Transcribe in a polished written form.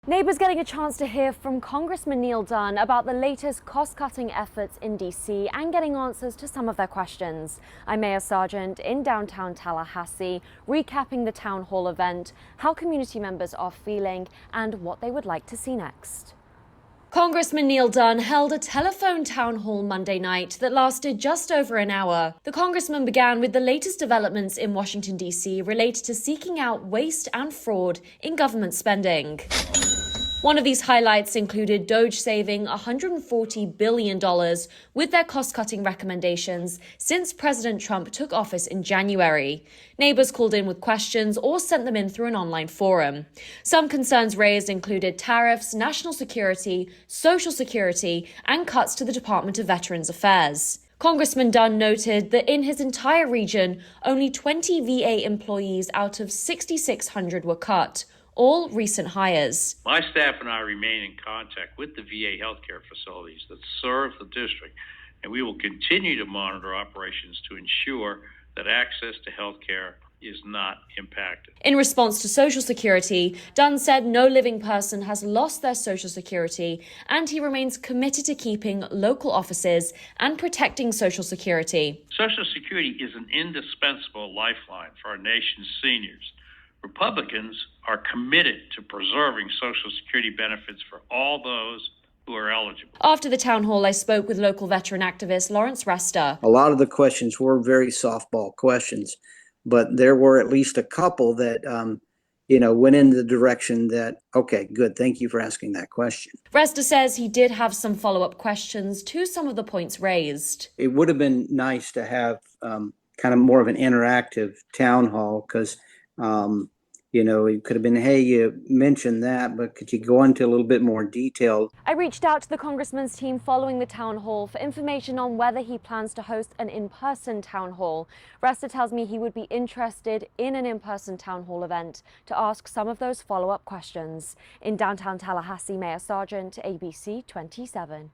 Neighbours getting a chance to hear from Congressman Neal Dunn about the latest cost-cutting efforts in DC and getting answers to some of their questions. I'm Mayor Sargent in downtown Tallahassee, recapping the town hall event, how community members are feeling, and what they would like to see next. Congressman Neal Dunn held a telephone town hall Monday night that lasted just over an hour. The congressman began with the latest developments in Washington, D.C. related to seeking out waste and fraud in government spending. One of these highlights included DOJ saving $140 billion with their cost-cutting recommendations since President Trump took office in January. Neighbors called in with questions or sent them in through an online forum. Some concerns raised included tariffs, national security, Social Security, and cuts to the Department of Veterans Affairs. Congressman Dunn noted that in his entire region, only 20 VA employees out of 6,600 were cut, all recent hires. My staff and I remain in contact with the VA healthcare facilities that serve the district, and we will continue to monitor operations to ensure that access to healthcare is not impacted. In response to Social Security, Dunn said no living person has lost their Social Security, and he remains committed to keeping local offices and protecting Social Security. Social Security is an indispensable lifeline for our nation's seniors. Republicans are committed to preserving Social Security benefits for all those who are eligible. After the town hall, I spoke with local veteran activist Lawrence Resta. A lot of the questions were very softball questions, but there were at least a couple that, went in the direction that, okay, good, thank you for asking that question. Resta says he did have some follow-up questions to some of the points raised. It would have been nice to have kind of more of an interactive town hall because it could have been, hey, you mentioned that, but could you go into a little bit more detail? I reached out to the congressman's team following the town hall for information on whether he plans to host an in-person town hall. Resta tells me he would be interested in an in-person town hall event to ask some of those follow-up questions. In downtown Tallahassee, Mayor Sargent, ABC 27.